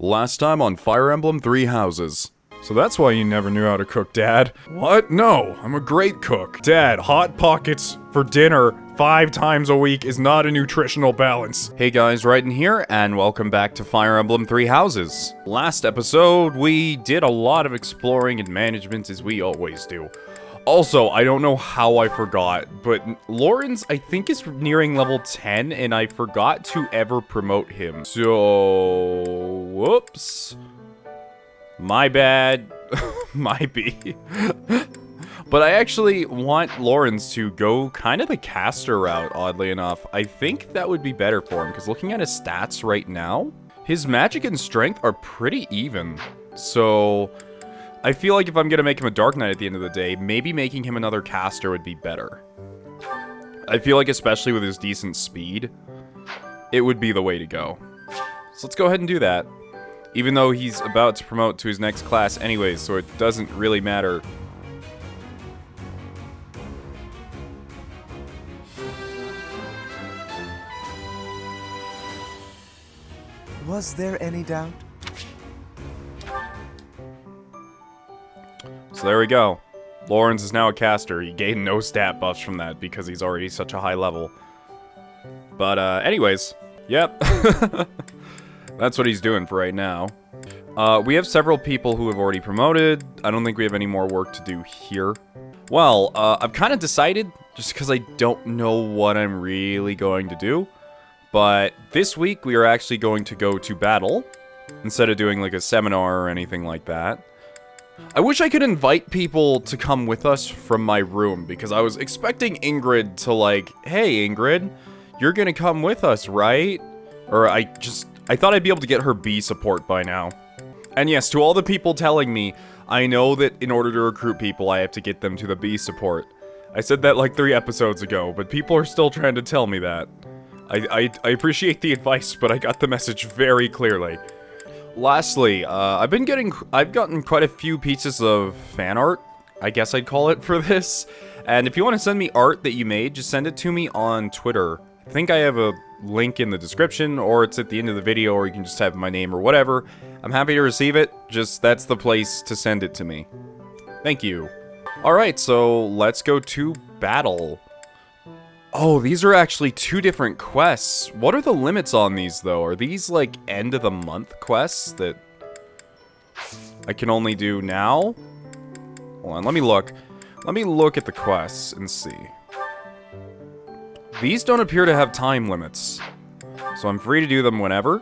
Last time on Fire Emblem 3 Houses. So that's why you never knew how to cook, Dad. What? No, I'm a great cook. Dad, Hot Pockets for dinner 5 times a week is not a nutritional balance. Hey guys, Ryden here, and welcome back to Fire Emblem 3 Houses. Last episode, we did a lot of exploring and management as we always do. Also, I don't know how I forgot, but Lawrence, I think, is nearing level 10, and I forgot to ever promote him. So, whoops. My bad. Might be. But I actually want Lawrence to go kind of the caster route, oddly enough. I think that would be better for him, because looking at his stats right now, his magic and strength are pretty even. So I feel like if I'm going to make him a Dark Knight at the end of the day, maybe making him another caster would be better. I feel like especially with his decent speed, it would be the way to go. So let's go ahead and do that. Even though he's about to promote to his next class anyways, so it doesn't really matter. Was there any doubt? So there we go. Lawrence is now a caster. He gained no stat buffs from that because he's already such a high level. But anyways, yep. That's what he's doing for right now. We have several people who have already promoted. I don't think we have any more work to do here. Well, I've kind of decided, just because I don't know what I'm really going to do. But this week, we are actually going to go to battle, instead of doing like a seminar or anything like that. I wish I could invite people to come with us from my room, because I was expecting Ingrid to like, hey Ingrid, you're gonna come with us, right? Or I thought I'd be able to get her B support by now. And yes, to all the people telling me, I know that in order to recruit people, I have to get them to the B support. I said that like 3 episodes ago, but people are still trying to tell me that. I appreciate the advice, but I got the message very clearly. Lastly, I've gotten quite a few pieces of fan art, I guess I'd call it, for this. And if you want to send me art that you made, just send it to me on Twitter. I think I have a link in the description, or it's at the end of the video, or you can just have my name or whatever. I'm happy to receive it, just that's the place to send it to me. Thank you. Alright, so let's go to battle. Oh, these are actually 2 different quests. What are the limits on these, though? Are these, like, end-of-the-month quests that I can only do now? Hold on, let me look. Let me look at the quests and see. These don't appear to have time limits, so I'm free to do them whenever.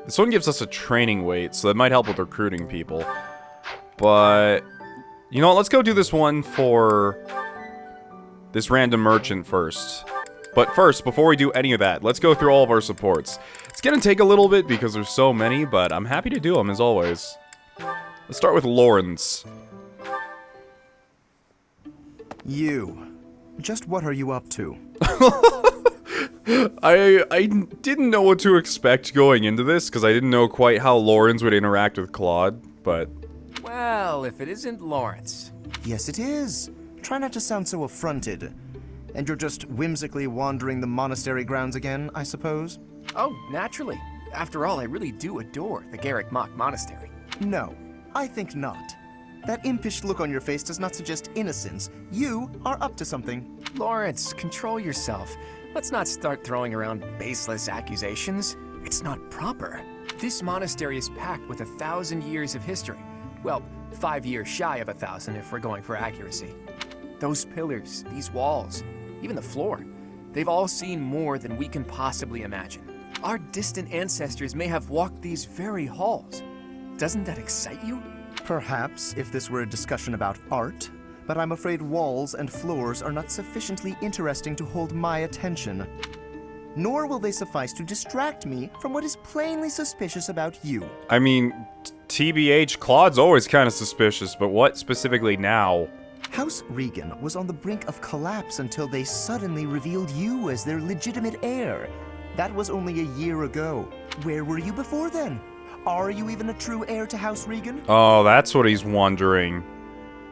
This one gives us a training weight, so that might help with recruiting people. But, you know what, let's go do this one for this random merchant first. But first, before we do any of that, let's go through all of our supports. It's gonna take a little bit because there's so many, but I'm happy to do them as always. Let's start with Lawrence. You. Just what are you up to? I didn't know what to expect going into this, because I didn't know quite how Lawrence would interact with Claude, but... Well, if it isn't Lawrence. Yes, it is. Try not to sound so affronted. And you're just whimsically wandering the monastery grounds again, I suppose? Oh, naturally. After all, I really do adore the Garreg Mach Monastery. No, I think not. That impish look on your face does not suggest innocence. You are up to something. Lawrence, control yourself. Let's not start throwing around baseless accusations. It's not proper. This monastery is packed with 1,000 years of history. Well, 5 years shy of 1,000 if we're going for accuracy. Those pillars, these walls, even the floor, they've all seen more than we can possibly imagine. Our distant ancestors may have walked these very halls. Doesn't that excite you? Perhaps if this were a discussion about art, but I'm afraid walls and floors are not sufficiently interesting to hold my attention. Nor will they suffice to distract me from what is plainly suspicious about you. I mean, TBH, Claude's always kind of suspicious, but what specifically now? House Regan was on the brink of collapse until they suddenly revealed you as their legitimate heir. That was only a year ago. Where were you before then? Are you even a true heir to House Regan? Oh, that's what he's wondering.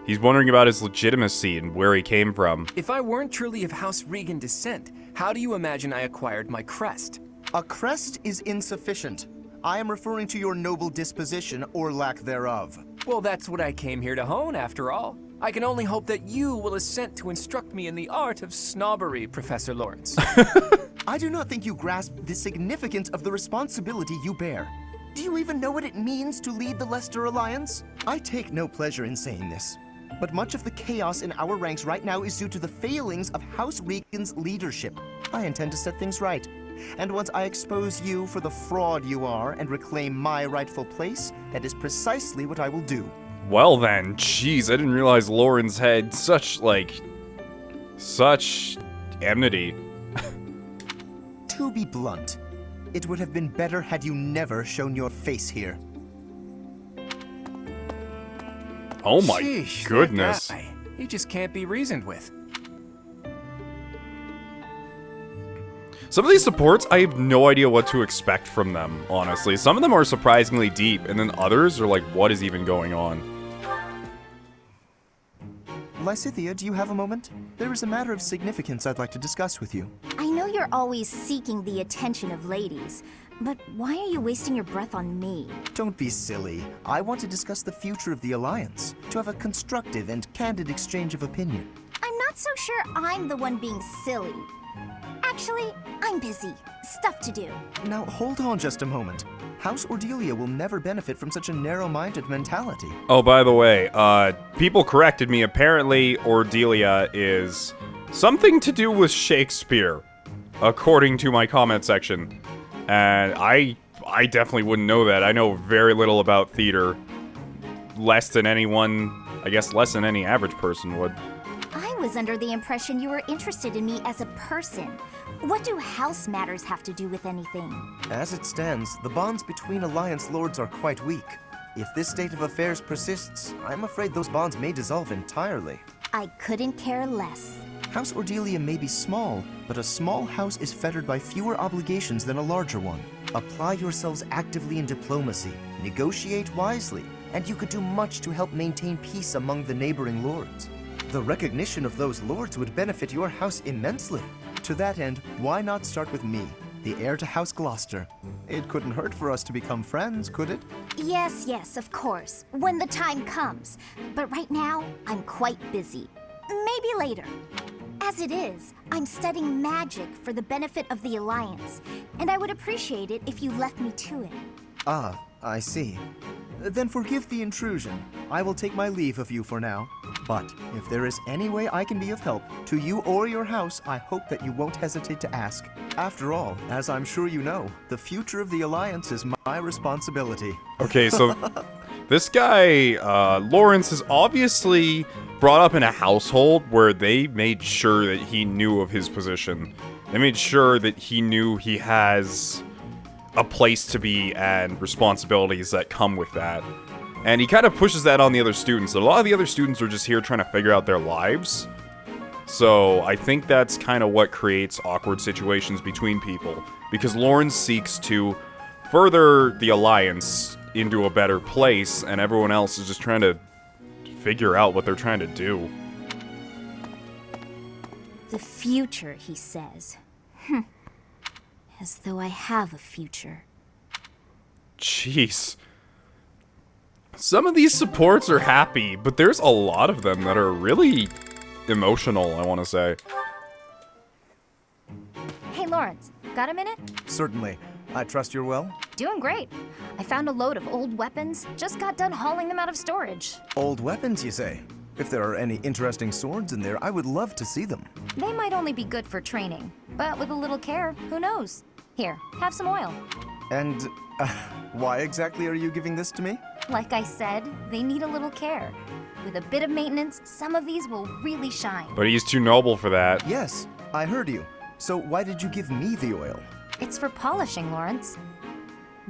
He's wondering about his legitimacy and where he came from. If I weren't truly of House Regan descent, how do you imagine I acquired my crest? A crest is insufficient. I am referring to your noble disposition or lack thereof. Well, that's what I came here to hone, after all. I can only hope that you will assent to instruct me in the art of snobbery, Professor Lawrence. I do not think you grasp the significance of the responsibility you bear. Do you even know what it means to lead the Leicester Alliance? I take no pleasure in saying this, but much of the chaos in our ranks right now is due to the failings of House Regan's leadership. I intend to set things right. And once I expose you for the fraud you are and reclaim my rightful place, that is precisely what I will do. Well then, jeez, I didn't realize Lawrence had such enmity. To be blunt, it would have been better had you never shown your face here. Oh my Sheesh, goodness. that guy. He just can't be reasoned with. Some of these supports, I have no idea what to expect from them, honestly. Some of them are surprisingly deep, and then others are like, what is even going on? Lysithea, do you have a moment? There is a matter of significance I'd like to discuss with you. I know you're always seeking the attention of ladies, but why are you wasting your breath on me? Don't be silly. I want to discuss the future of the Alliance, to have a constructive and candid exchange of opinion. I'm not so sure I'm the one being silly. Actually, I'm busy. Stuff to do. Now, hold on just a moment. House Ordelia will never benefit from such a narrow-minded mentality. Oh, by the way, people corrected me. Apparently, Ordelia is something to do with Shakespeare, according to my comment section. And I definitely wouldn't know that. I know very little about theater. Less than anyone, I guess less than any average person would. I was under the impression you were interested in me as a person. What do house matters have to do with anything? As it stands, the bonds between Alliance lords are quite weak. If this state of affairs persists, I'm afraid those bonds may dissolve entirely. I couldn't care less. House Ordelia may be small, but a small house is fettered by fewer obligations than a larger one. Apply yourselves actively in diplomacy, negotiate wisely, and you could do much to help maintain peace among the neighboring lords. The recognition of those lords would benefit your house immensely. To that end, why not start with me, the heir to House Gloucester? It couldn't hurt for us to become friends, could it? Yes, of course, when the time comes. But right now, I'm quite busy. Maybe later. As it is, I'm studying magic for the benefit of the Alliance, and I would appreciate it if you left me to it. Ah, I see. Then forgive the intrusion. I will take my leave of you for now. But if there is any way I can be of help, to you or your house, I hope that you won't hesitate to ask. After all, as I'm sure you know, the future of the Alliance is my responsibility. Okay, so this guy, Lawrence, is obviously brought up in a household where they made sure that he knew of his position. They made sure that he knew he has a place to be and responsibilities that come with that. And he kind of pushes that on the other students. A lot of the other students are just here trying to figure out their lives. So I think that's kind of what creates awkward situations between people. Because Lawrence seeks to further the Alliance into a better place, and everyone else is just trying to figure out what they're trying to do. The future, he says. As though I have a future. Jeez. Some of these supports are happy, but there's a lot of them that are really emotional, I want to say. Hey, Lawrence, got a minute? Certainly. I trust you're well? Doing great. I found a load of old weapons. Just got done hauling them out of storage. Old weapons, you say? If there are any interesting swords in there, I would love to see them. They might only be good for training, but with a little care, who knows? Here, have some oil. And why exactly are you giving this to me? Like I said, they need a little care. With a bit of maintenance, some of these will really shine. But he's too noble for that. Yes, I heard you. So why did you give me the oil? It's for polishing, Lawrence.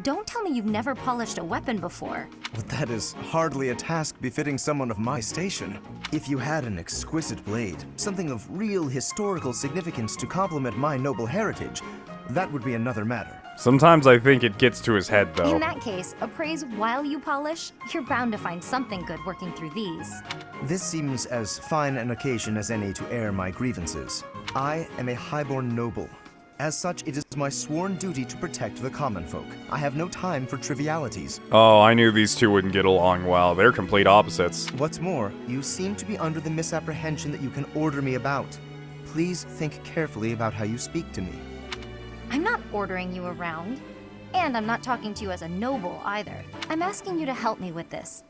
Don't tell me you've never polished a weapon before. Well, that is hardly a task befitting someone of my station. If you had an exquisite blade, something of real historical significance to complement my noble heritage, that would be another matter. Sometimes I think it gets to his head, though. In that case, appraise while you polish. You're bound to find something good working through these. This seems as fine an occasion as any to air my grievances. I am a highborn noble, As such, it is my sworn duty to protect the common folk. I have no time for trivialities. Oh, I knew these two wouldn't get along well. They're complete opposites. What's more, you seem to be under the misapprehension that you can order me about. Please think carefully about how you speak to me. I'm not ordering you around. And I'm not talking to you as a noble either. I'm asking you to help me with this.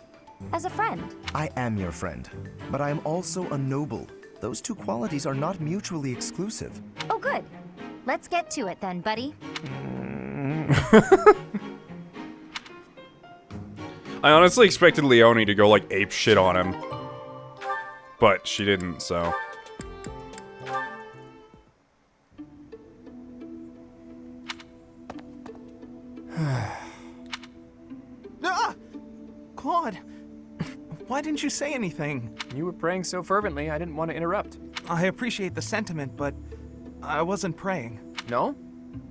As a friend. I am your friend, but I am also a noble. Those two qualities are not mutually exclusive. Oh, good. Let's get to it then, buddy. I honestly expected Leonie to go like ape shit on him. But she didn't, so. Ah! Claude, why didn't you say anything? You were praying so fervently, I didn't want to interrupt. I appreciate the sentiment, but I wasn't praying. No?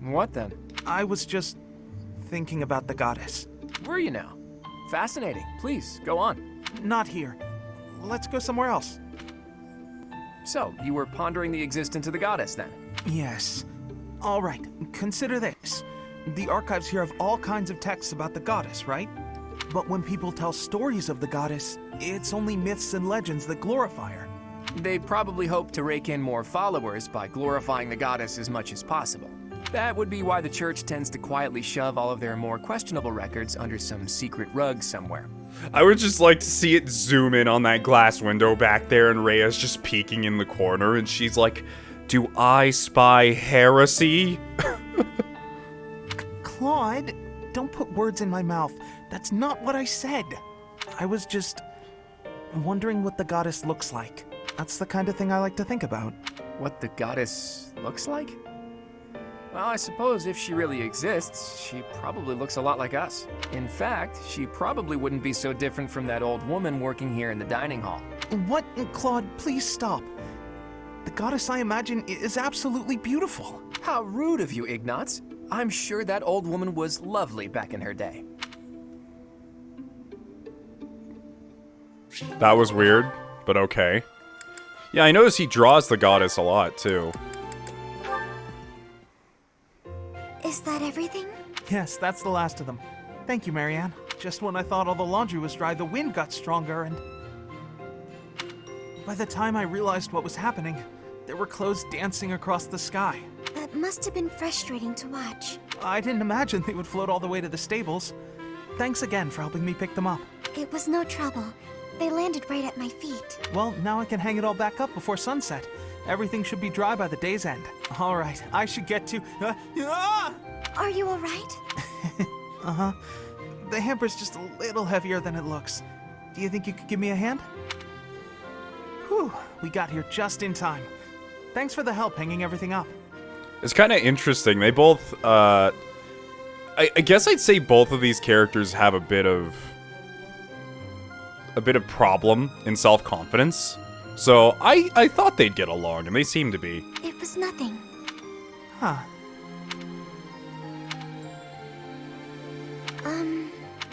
What then? I was just thinking about the goddess. Were you now? Fascinating. Please, go on. Not here. Let's go somewhere else. So, you were pondering the existence of the goddess then? Yes. All right, consider this. The archives here have all kinds of texts about the goddess, right? But when people tell stories of the goddess, it's only myths and legends that glorify her. They probably hope to rake in more followers by glorifying the goddess as much as possible. That would be why the church tends to quietly shove all of their more questionable records under some secret rug somewhere. I would just like to see it zoom in on that glass window back there, and Rhea's just peeking in the corner, and she's like, "Do I spy heresy?" Claude, don't put words in my mouth. That's not what I said. I was just wondering what the goddess looks like. That's the kind of thing I like to think about. What the goddess looks like? Well, I suppose if she really exists, she probably looks a lot like us. In fact, she probably wouldn't be so different from that old woman working here in the dining hall. What? Claude, please stop. The goddess I imagine is absolutely beautiful. How rude of you, Ignatz. I'm sure that old woman was lovely back in her day. That was weird, but okay. Yeah, I notice he draws the goddess a lot, too. Is that everything? Yes, that's the last of them. Thank you, Marianne. Just when I thought all the laundry was dry, the wind got stronger and... By the time I realized what was happening, there were clothes dancing across the sky. That must have been frustrating to watch. I didn't imagine they would float all the way to the stables. Thanks again for helping me pick them up. It was no trouble. They landed right at my feet. Well, now I can hang it all back up before sunset. Everything should be dry by the day's end. All right, I should get to... Are you all right? Uh-huh. The hamper's just a little heavier than it looks. Do you think you could give me a hand? Whew, we got here just in time. Thanks for the help hanging everything up. It's kind of interesting. They both, I guess I'd say both of these characters have a bit of problem in self-confidence. So I thought they'd get along, and they seem to be. It was nothing. Huh.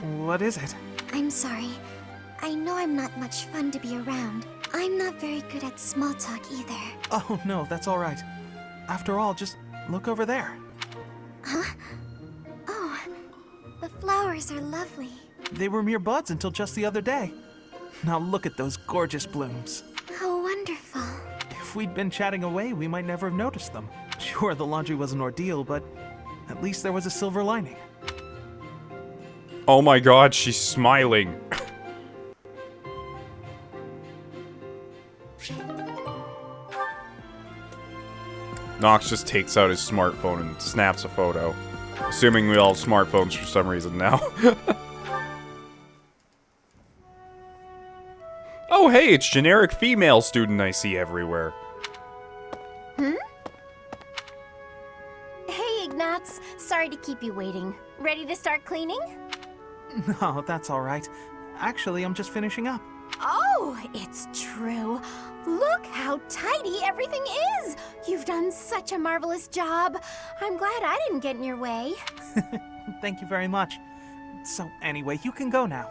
What is it? I'm sorry. I know I'm not much fun to be around. I'm not very good at small talk either. Oh, no, that's all right. After all, just look over there. Huh? Oh, the flowers are lovely. They were mere buds until just the other day. Now look at those gorgeous blooms. How wonderful. If we'd been chatting away, we might never have noticed them. Sure, the laundry was an ordeal, but at least there was a silver lining. Oh my god, she's smiling. Nox just takes out his smartphone and snaps a photo. Assuming we all have smartphones for some reason now. Oh hey, it's generic female student I see everywhere. Hey, Ignatz. Sorry to keep you waiting. Ready to start cleaning? No, that's all right. Actually, I'm just finishing up. Oh, it's true. Look how tidy everything is. You've done such a marvelous job. I'm glad I didn't get in your way. Thank you very much. So anyway, you can go now.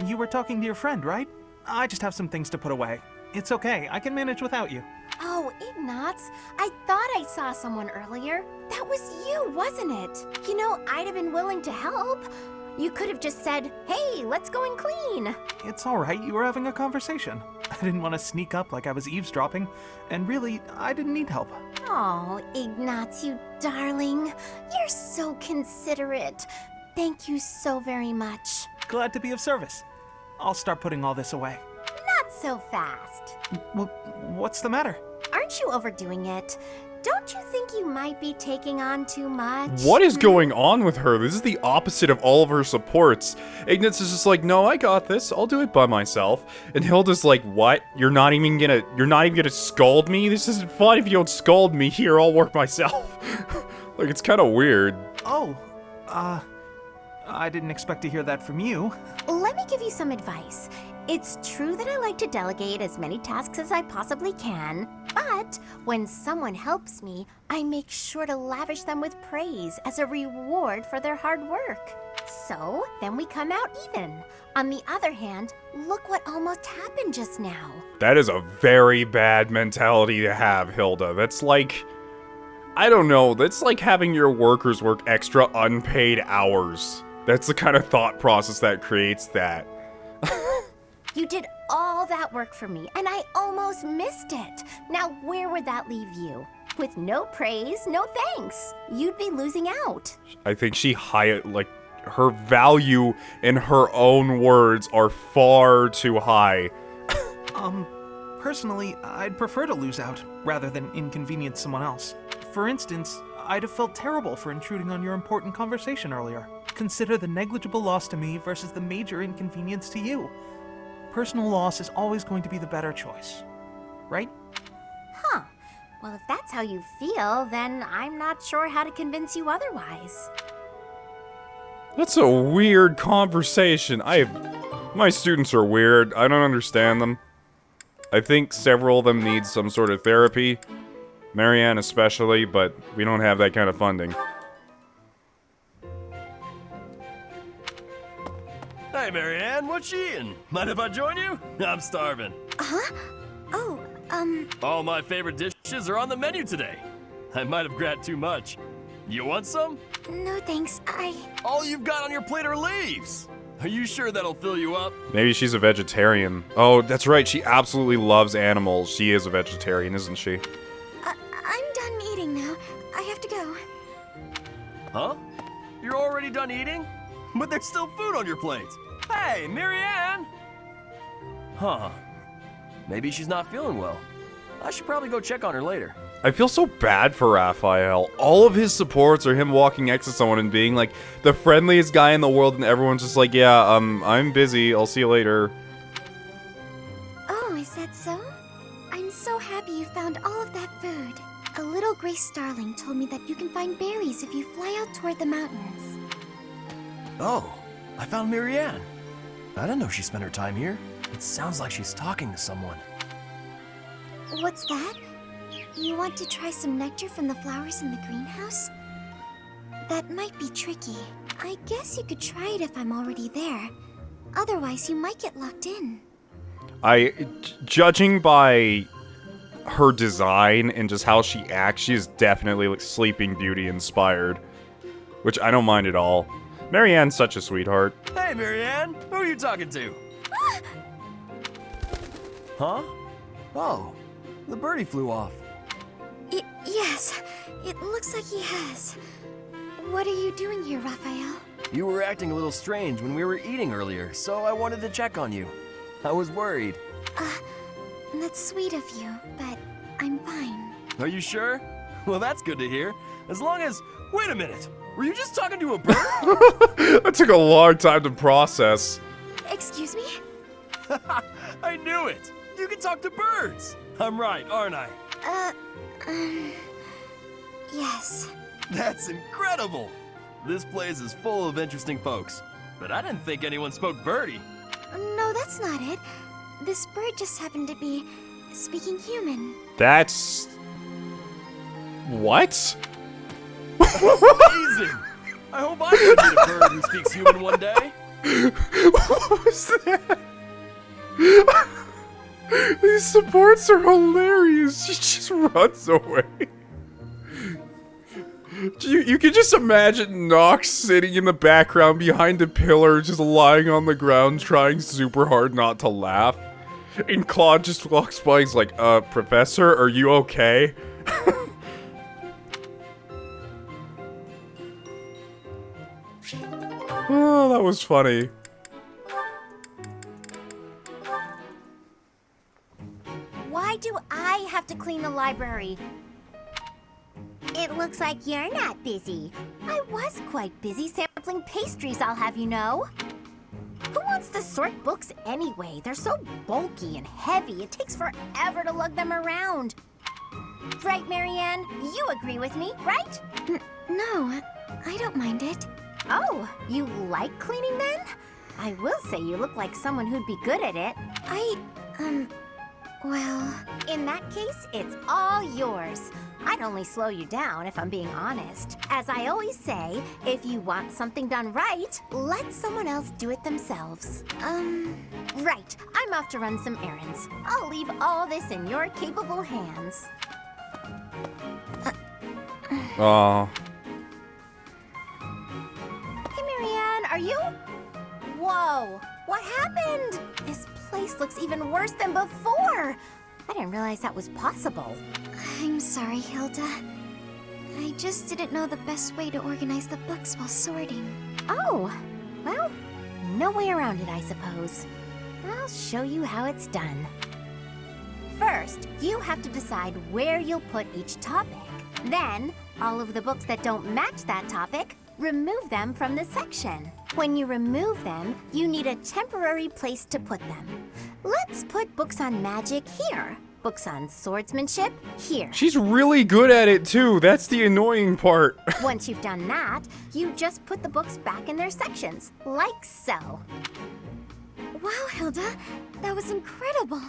You were talking to your friend, right? I just have some things to put away. It's okay, I can manage without you. Oh, Ignatz, I thought I saw someone earlier. That was you, wasn't it? You know, I'd have been willing to help. You could have just said, hey, let's go and clean. It's alright, you were having a conversation. I didn't want to sneak up like I was eavesdropping, and really, I didn't need help. Oh, Ignatz, you darling. You're so considerate. Thank you so very much. Glad to be of service. I'll start putting all this away. Not so fast. What's the matter? Aren't you overdoing it? Don't you think you might be taking on too much? What is going on with her? This is the opposite of all of her supports. Ignatz is just like, no, I got this. I'll do it by myself. And Hilda's like, what? You're not even gonna scold me? This isn't fun if you don't scold me. Here, I'll work myself. Like, it's kind of weird. Oh, I didn't expect to hear that from you. Let me give you some advice. It's true that I like to delegate as many tasks as I possibly can, but when someone helps me, I make sure to lavish them with praise as a reward for their hard work. So, then we come out even. On the other hand, look what almost happened just now. That is a very bad mentality to have, Hilda. That's like, I don't know, that's like having your workers work extra unpaid hours. That's the kind of thought process that creates that. You did all that work for me, and I almost missed it. Now, where would that leave you? With no praise, no thanks. You'd be losing out. I think her value in her own words are far too high. Personally, I'd prefer to lose out, rather than inconvenience someone else. For instance, I'd have felt terrible for intruding on your important conversation earlier. Consider the negligible loss to me versus the major inconvenience to you. Personal loss is always going to be the better choice, right? Huh. Well, if that's how you feel, then I'm not sure how to convince you otherwise. That's a weird conversation. My students are weird. I don't understand them. I think several of them need some sort of therapy. Marianne especially, but we don't have that kind of funding. Hey, Marianne, what you eating? Mind if I join you? I'm starving. Huh? Oh, All my favorite dishes are on the menu today. I might have grabbed too much. You want some? no thanks. All you've got on your plate are leaves. Are you sure that'll fill you up? Maybe she's a vegetarian. Oh, that's right. She absolutely loves animals. She is a vegetarian, isn't she? I'm done eating now. I have to go. Huh? You're already done eating? But there's still food on your plate. Hey, Marianne! Huh. Maybe she's not feeling well. I should probably go check on her later. I feel so bad for Raphael. All of his supports are him walking next to someone and being like the friendliest guy in the world, and everyone's just like, yeah, I'm busy. I'll see you later. Oh, is that so? I'm so happy you found all of that food. A little gray starling told me that you can find berries if you fly out toward the mountains. Oh, I found Marianne. I didn't know she spent her time here. It sounds like she's talking to someone. What's that? You want to try some nectar from the flowers in the greenhouse? That might be tricky. I guess you could try it if I'm already there. Otherwise, you might get locked in. Judging by her design and just how she acts, she is definitely like Sleeping Beauty inspired. Which I don't mind at all. Marianne's such a sweetheart. Hey, Marianne! Who are you talking to? Huh? Oh, the birdie flew off. Yes, it looks like he has. What are you doing here, Raphael? You were acting a little strange when we were eating earlier, so I wanted to check on you. I was worried. That's sweet of you, but I'm fine. Are you sure? Well, that's good to hear. As long as... Wait a minute! Were you just talking to a bird? That took a long time to process. Excuse me? I knew it! You can talk to birds! I'm right, aren't I? Yes. That's incredible! This place is full of interesting folks. But I didn't think anyone spoke birdie. No, that's not it. This bird just happened to be speaking human. That's... What? Amazing! I hope I can meet a bird who speaks human one day. What was that? These supports are hilarious. She just runs away. You can just imagine Nox sitting in the background behind a pillar, just lying on the ground, trying super hard not to laugh. And Claude just walks by, he's like, Professor, are you okay? Oh, that was funny. Why do I have to clean the library? It looks like you're not busy. I was quite busy sampling pastries, I'll have you know. Who wants to sort books anyway? They're so bulky and heavy, it takes forever to lug them around. Right, Marianne? You agree with me, right? No, I don't mind it. Oh, you like cleaning then? I will say you look like someone who'd be good at it. Well... In that case, it's all yours. I'd only slow you down if I'm being honest. As I always say, if you want something done right, let someone else do it themselves. Right. I'm off to run some errands. I'll leave all this in your capable hands. Aw. Hey, Marianne, are you? Whoa, what happened? This place looks even worse than before. I didn't realize that was possible. I'm sorry, Hilda. I just didn't know the best way to organize the books while sorting. Oh, well, no way around it, I suppose. I'll show you how it's done. First, you have to decide where you'll put each topic. Then, all of the books that don't match that topic, remove them from the section. When you remove them, you need a temporary place to put them. Let's put books on magic here. Books on swordsmanship here. She's really good at it too. That's the annoying part. Once you've done that, you just put the books back in their sections, like so. Wow, Hilda, that was incredible.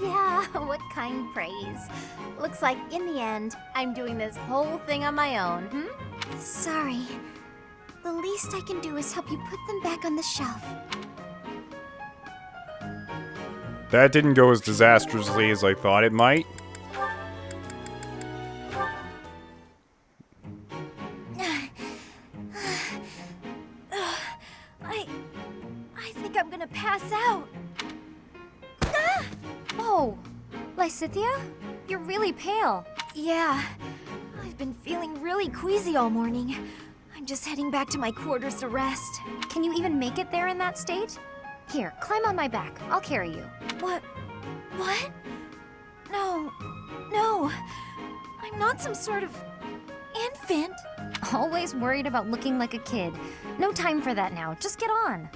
Yeah, what kind praise. Looks like in the end, I'm doing this whole thing on my own, Sorry. The least I can do is help you put them back on the shelf. That didn't go as disastrously as I thought it might. I think I'm gonna pass out. Oh, Lysithia, you're really pale. Yeah, I've been feeling really queasy all morning. I'm just heading back to my quarters to rest. Can you even make it there in that state? Here, climb on my back. I'll carry you. What? No. I'm not some sort of infant. Always worried about looking like a kid. No time for that now. Just get on.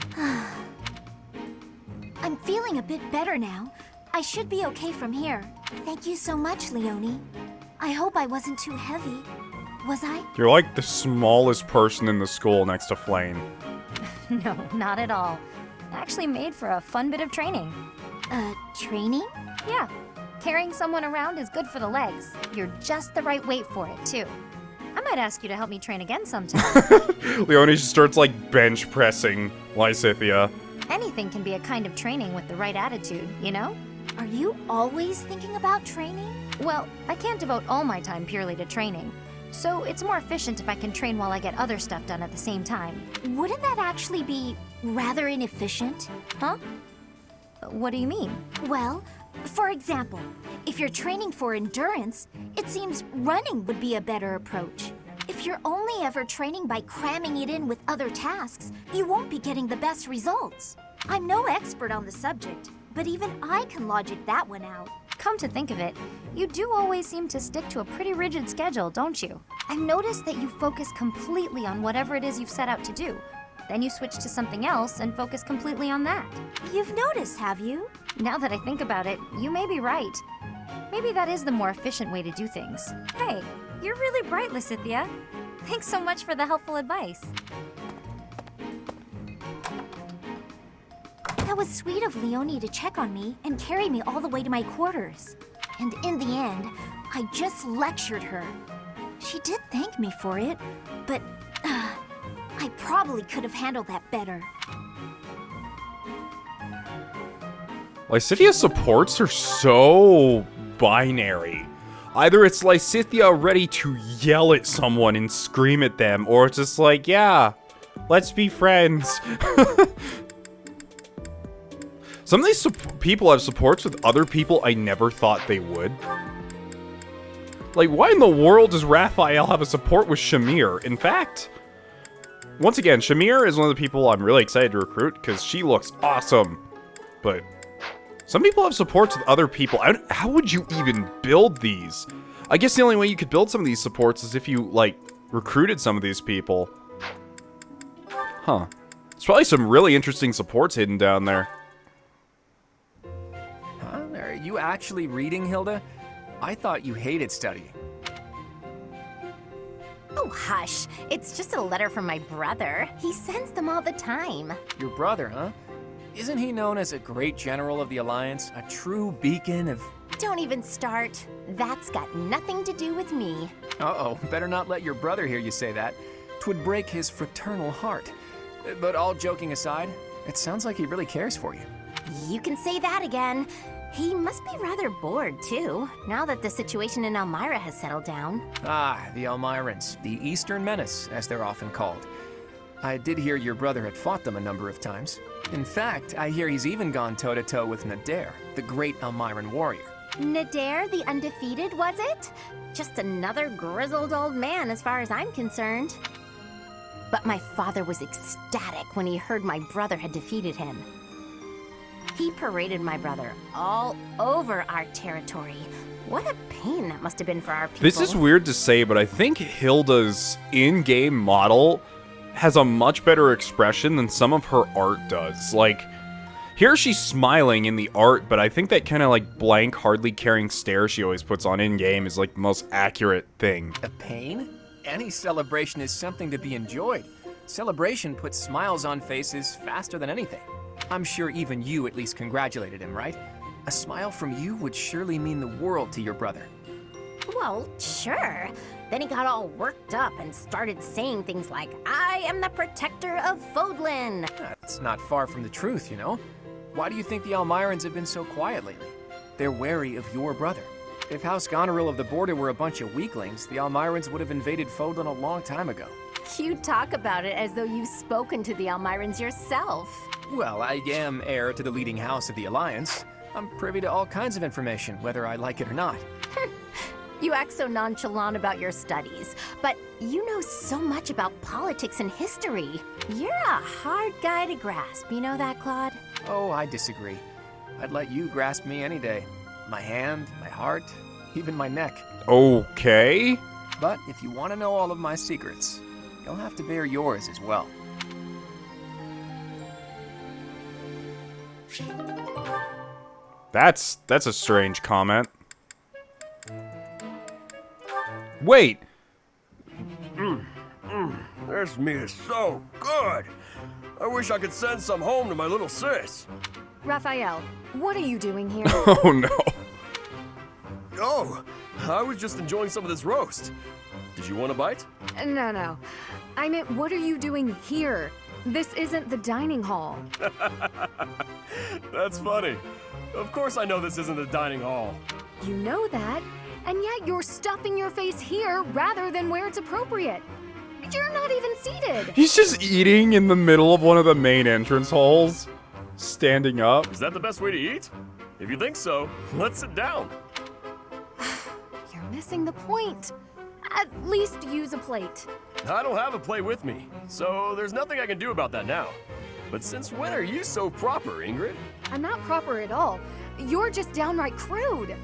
I'm feeling a bit better now. I should be okay from here. Thank you so much, Leonie. I hope I wasn't too heavy. Was I? You're like the smallest person in the school next to Flame. No, not at all. Actually made for a fun bit of training. Training? Yeah. Carrying someone around is good for the legs. You're just the right weight for it, too. I might ask you to help me train again sometime. Leonie just starts like bench pressing Lysithia. Anything can be a kind of training with the right attitude, you know? Are you always thinking about training? Well, I can't devote all my time purely to training. So it's more efficient if I can train while I get other stuff done at the same time. Wouldn't that actually be rather inefficient? Huh? What do you mean? Well, for example, if you're training for endurance, it seems running would be a better approach. If you're only ever training by cramming it in with other tasks, you won't be getting the best results. I'm no expert on the subject, but even I can logic that one out. Come to think of it, you do always seem to stick to a pretty rigid schedule, don't you? I've noticed that you focus completely on whatever it is you've set out to do. Then you switch to something else and focus completely on that. You've noticed, have you? Now that I think about it, you may be right. Maybe that is the more efficient way to do things. Hey, you're really bright, Lysithia. Thanks so much for the helpful advice. That was sweet of Leonie to check on me and carry me all the way to my quarters. And in the end, I just lectured her. She did thank me for it, but I probably could have handled that better. Lysithia supports are so binary. Either it's Lysithia ready to yell at someone and scream at them, or it's just like, yeah, let's be friends. Some of these people have supports with other people I never thought they would. Like, why in the world does Raphael have a support with Shamir? In fact, once again, Shamir is one of the people I'm really excited to recruit because she looks awesome. But some people have supports with other people. How would you even build these? I guess the only way you could build some of these supports is if you, like, recruited some of these people. Huh. There's probably some really interesting supports hidden down there. Huh? Are you actually reading, Hilda? I thought you hated studying. Oh, hush. It's just a letter from my brother. He sends them all the time. Your brother, huh? Isn't he known as a great general of the Alliance? A true beacon of... Don't even start. That's got nothing to do with me. Uh-oh, better not let your brother hear you say that. 'Twould break his fraternal heart. But all joking aside, it sounds like he really cares for you. You can say that again. He must be rather bored, too, now that the situation in Elmira has settled down. Ah, the Elmirans, the Eastern Menace, as they're often called. I did hear your brother had fought them a number of times. In fact, I hear he's even gone toe-to-toe with Nadir, the great Elmiran warrior. Nadir, the undefeated, was it? Just another grizzled old man as far as I'm concerned. But my father was ecstatic when he heard my brother had defeated him. He paraded my brother all over our territory. What a pain that must have been for our people. This is weird to say, but I think Hilda's in-game model has a much better expression than some of her art does. Like, here she's smiling in the art, but I think that kind of like blank, hardly caring stare she always puts on in-game is like the most accurate thing. A pain? Any celebration is something to be enjoyed. Celebration puts smiles on faces faster than anything. I'm sure even you at least congratulated him, right? A smile from you would surely mean the world to your brother. Well, sure. Then he got all worked up and started saying things like, I am the protector of Fódlan. That's not far from the truth, you know? Why do you think the Elmirans have been so quiet lately? They're wary of your brother. If House Goneril of the Border were a bunch of weaklings, the Elmirans would have invaded Fódlan a long time ago. You talk about it as though you've spoken to the Elmirans yourself. Well, I am heir to the leading house of the Alliance. I'm privy to all kinds of information, whether I like it or not. You act so nonchalant about your studies, but you know so much about politics and history. You're a hard guy to grasp, you know that, Claude? Oh, I disagree. I'd let you grasp me any day. My hand, my heart, even my neck. Okay. But if you want to know all of my secrets, you'll have to bear yours as well. That's a strange comment. Wait. This meat is so good. I wish I could send some home to my little sis. Raphael, what are you doing here? Oh no. Oh, I was just enjoying some of this roast. Did you want a bite? No. I meant, what are you doing here? This isn't the dining hall. That's funny. Of course I know this isn't the dining hall. You know that, and yet you're stuffing your face here rather than where it's appropriate. You're not even seated. He's just eating in the middle of one of the main entrance halls, standing up. Is that the best way to eat? If you think so, let's sit down. You're missing the point. At least use a plate. I don't have a plate with me, so there's nothing I can do about that now. But since when are you so proper, Ingrid? I'm not proper at all. You're just downright crude.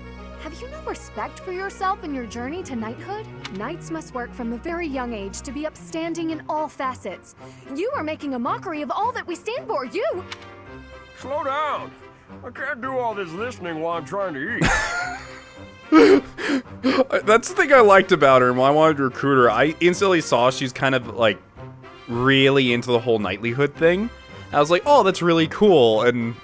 Have you no respect for yourself in your journey to knighthood? Knights must work from a very young age to be upstanding in all facets. You are making a mockery of all that we stand for. You... Slow down. I can't do all this listening while I'm trying to eat. That's the thing I liked about her, and when I wanted to recruit her, I instantly saw she's kind of, like, really into the whole knightlyhood thing. I was like, oh, that's really cool, and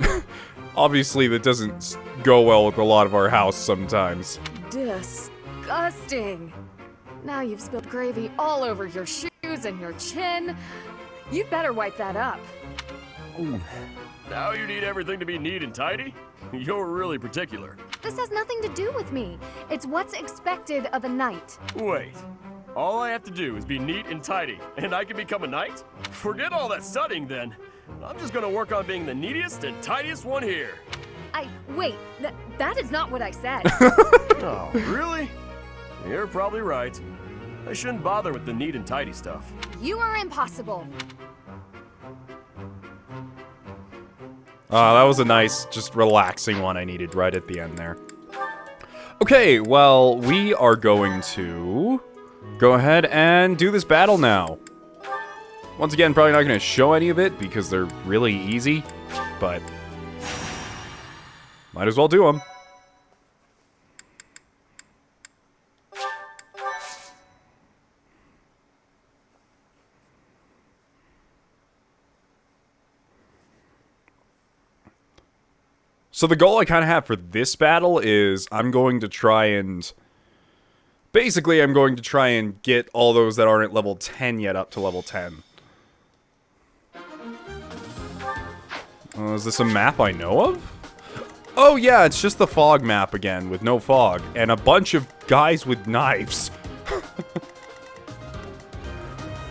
obviously that doesn't go well with a lot of our house sometimes. Disgusting. Now you've spilled gravy all over your shoes and your chin. You'd better wipe that up. Now you need everything to be neat and tidy? You're really particular. This has nothing to do with me. It's what's expected of a knight. Wait. All I have to do is be neat and tidy, and I can become a knight? Forget all that studying then. I'm just gonna work on being the neatest and tidiest one here. Wait, that is not what I said. Oh, really? You're probably right. I shouldn't bother with the neat and tidy stuff. You are impossible. That was a nice, just relaxing one I needed right at the end there. Okay, well, we are going to go ahead and do this battle now. Once again, probably not going to show any of it because they're really easy, but might as well do them. So the goal I kind of have for this battle is I'm going to try and... Basically, I'm going to try and get all those that aren't at level 10 yet up to level 10. Is this a map I know of? Oh yeah, it's just the fog map again, with no fog. And a bunch of guys with knives.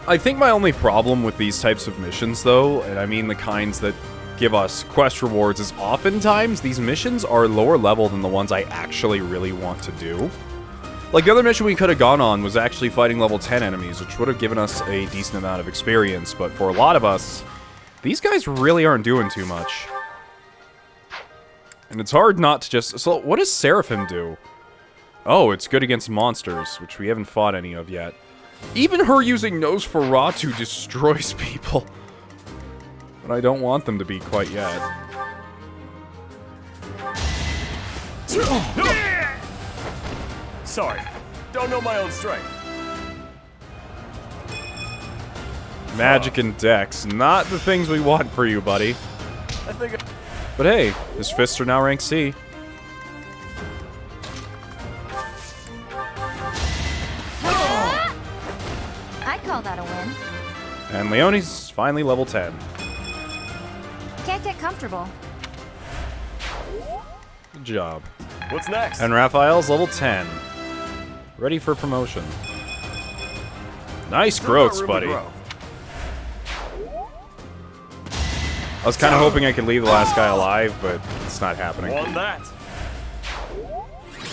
I think my only problem with these types of missions, though, and I mean the kinds that give us quest rewards, is oftentimes these missions are lower level than the ones I actually really want to do. Like, the other mission we could have gone on was actually fighting level 10 enemies, which would have given us a decent amount of experience, but for a lot of us, these guys really aren't doing too much. And it's hard not to just... So, what does Seraphim do? Oh, it's good against monsters, which we haven't fought any of yet. Even her using Nosferatu destroys people. But I don't want them to be quite yet. Sorry, don't know my own strength. Magic and Dex, not the things we want for you, buddy. I think. But hey, his fists are now rank C. I'd call that a win. And Leonie's finally level 10. Can't get comfortable. Good job. What's next? And Raphael's level 10. Ready for promotion. Nice growths, buddy. I was kind of hoping I could leave the last guy alive, but it's not happening. Won that.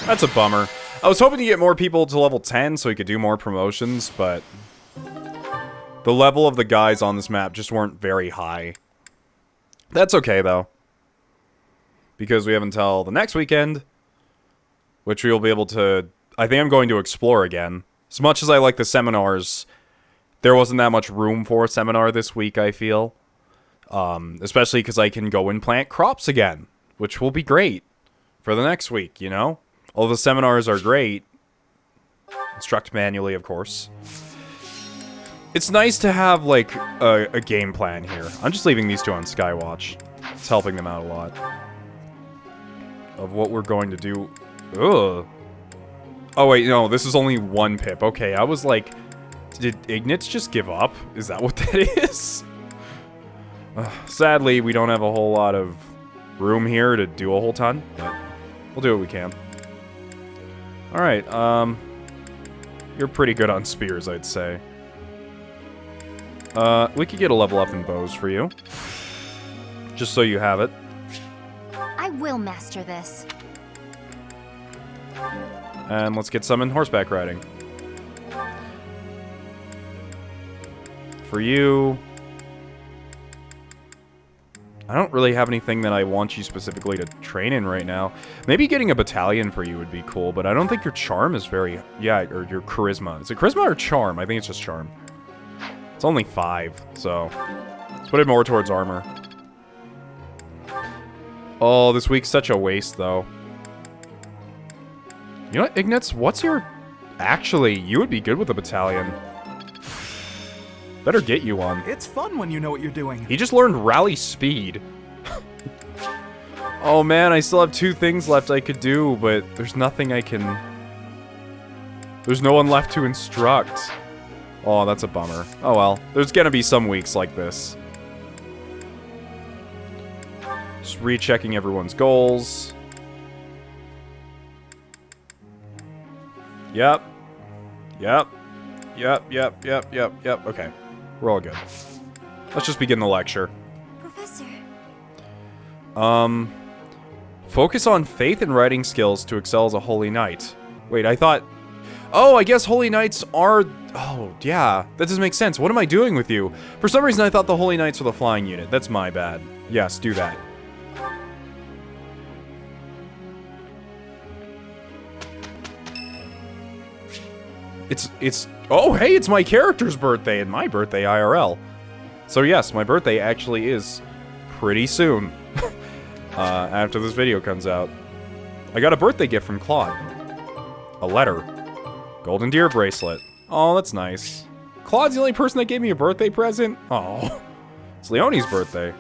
That's a bummer. I was hoping to get more people to level 10 so we could do more promotions, but the level of the guys on this map just weren't very high. That's okay, though. Because we have until the next weekend, which we will be able to... I think I'm going to explore again. As much as I like the seminars, there wasn't that much room for a seminar this week, I feel. Especially because I can go and plant crops again, which will be great for the next week, you know? All the seminars are great. Instruct manually, of course. It's nice to have, like, a game plan here. I'm just leaving these two on Skywatch. It's helping them out a lot. Of what we're going to do. Ugh. Oh, wait, no, this is only one pip. Okay, I was like, did Ignitz just give up? Is that what that is? Sadly, we don't have a whole lot of room here to do a whole ton, but we'll do what we can. Alright, you're pretty good on spears, I'd say. We could get a level up in bows for you. Just so you have it. I will master this. And let's get some in horseback riding. For you... I don't really have anything that I want you specifically to train in right now. Maybe getting a battalion for you would be cool, but I don't think your charm is very... Yeah, or your charisma. Is it charisma or charm? I think it's just charm. It's only 5, so... Let's put it more towards armor. Oh, this week's such a waste, though. You know what, Ignitz? What's your... Actually, you would be good with a battalion. Better get you one. It's fun when you know what you're doing. He just learned rally speed. Oh man, I still have 2 things left I could do, but there's nothing I can... There's no one left to instruct. Oh, that's a bummer. Oh well, there's gonna be some weeks like this. Just rechecking everyone's goals. Yep. Yep. Okay. We're all good. Let's just begin the lecture. Professor. Focus on faith and writing skills to excel as a holy knight. Wait, I thought... Oh, I guess holy knights are... Oh, yeah. That doesn't make sense. What am I doing with you? For some reason, I thought the holy knights were the flying unit. That's my bad. Yes, do that. It's... Oh, hey, it's my character's birthday and my birthday IRL. So yes, my birthday actually is pretty soon. After this video comes out. I got a birthday gift from Claude. A letter. Golden deer bracelet. Oh, that's nice. Claude's the only person that gave me a birthday present? Oh. It's Leonie's birthday.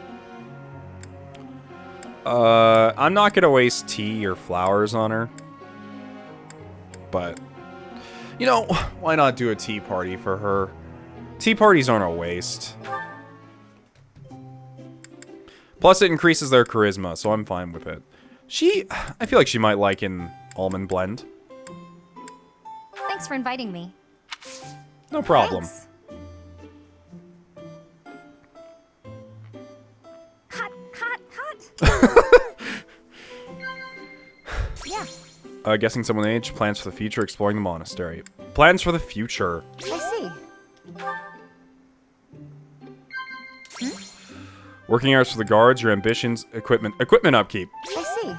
I'm not gonna waste tea or flowers on her. But, you know, why not do a tea party for her? Tea parties aren't a waste. Plus, it increases their charisma, so I'm fine with it. I feel like she might like an almond blend. Thanks for inviting me. No problem. Thanks. Hot. Yeah. Guessing someone's age, plans for the future, exploring the monastery. Plans for the future. I see. Working hours for the guards, your ambitions, equipment upkeep. I see.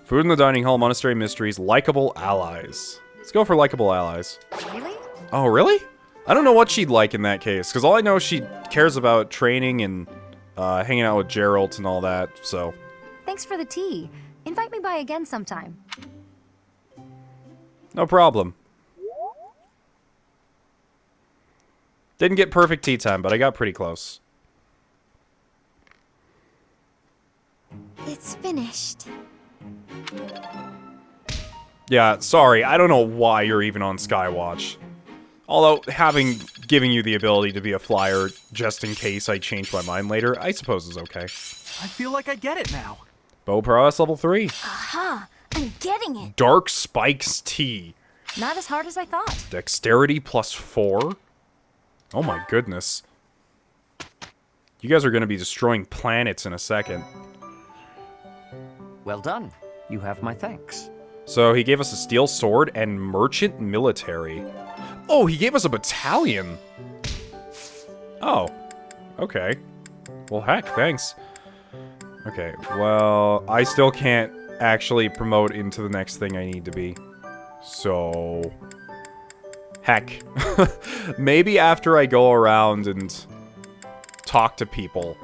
Food in the dining hall, monastery mysteries, likable allies. Let's go for likable allies. Really? Oh, really? I don't know what she'd like in that case, because all I know is she cares about training and hanging out with Geralt and all that, so... Thanks for the tea. Invite me by again sometime. No problem. Didn't get perfect tea time, but I got pretty close. It's finished. Yeah, sorry, I don't know why you're even on Skywatch. Although, giving you the ability to be a flyer, just in case I change my mind later, I suppose is okay. I feel like I get it now. Bow prowess level 3. Aha! I'm getting it! Dark Spikes Tea. Not as hard as I thought. Dexterity plus 4? Oh my goodness. You guys are going to be destroying planets in a second. Well done. You have my thanks. So he gave us a steel sword and merchant military. Oh, he gave us a battalion. Oh, okay. Well, heck, thanks. Okay, well, I still can't actually promote into the next thing I need to be. So, heck. Maybe after I go around and talk to people,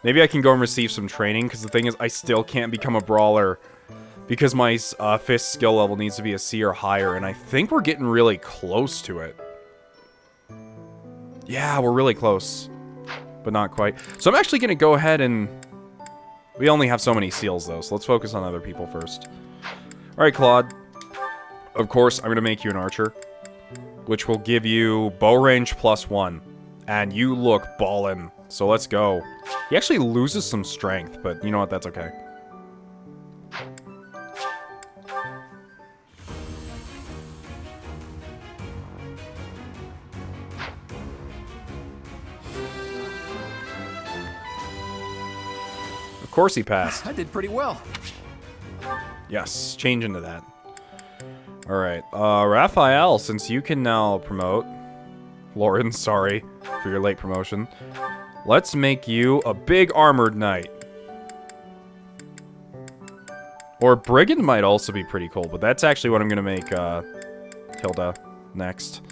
maybe I can go and receive some training, because the thing is, I still can't become a brawler because my fist skill level needs to be a C or higher, and I think we're getting really close to it. Yeah, we're really close, but not quite. So I'm actually going to go ahead and... We only have so many seals, though, so let's focus on other people first. Alright, Claude. Of course, I'm going to make you an archer, which will give you bow range plus 1. And you look ballin', so let's go. He actually loses some strength, but you know what, that's okay. Of course he passed. I did pretty well. Yes, change into that. Alright, Raphael, since you can now promote... Lauren, sorry for your late promotion. Let's make you a big armored knight. Or brigand might also be pretty cool, but that's actually what I'm going to make Hilda next.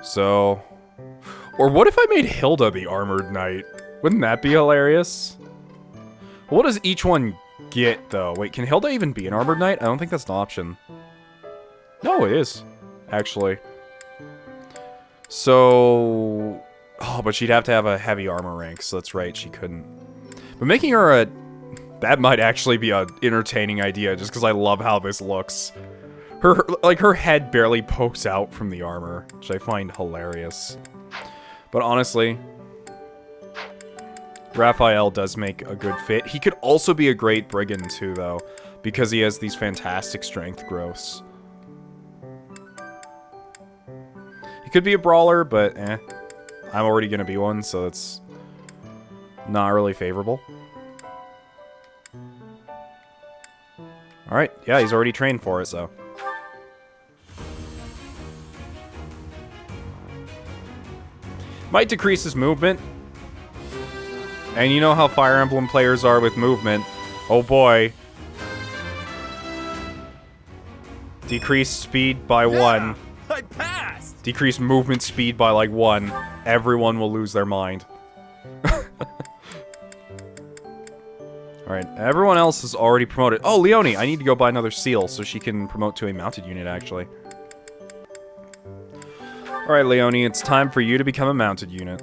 So... Or what if I made Hilda the armored knight? Wouldn't that be hilarious? What does each one get, though? Wait, can Hilda even be an armored knight? I don't think that's an option. No, it is, actually. So... Oh, but she'd have to have a heavy armor rank, so that's right, she couldn't. But making her a... That might actually be an entertaining idea, just because I love how this looks. Her head barely pokes out from the armor, which I find hilarious. But honestly, Raphael does make a good fit. He could also be a great brigand too, though, because he has these fantastic strength growths. He could be a brawler, but I'm already going to be one, so that's not really favorable. Alright, yeah, he's already trained for it, so. Might decrease his movement. And you know how Fire Emblem players are with movement. Oh boy. Decrease speed by 1. I passed! Decrease movement speed by like 1. Everyone will lose their mind. Alright, everyone else is already promoted. Oh, Leonie! I need to go buy another seal so she can promote to a mounted unit, actually. Alright, Leonie, it's time for you to become a mounted unit.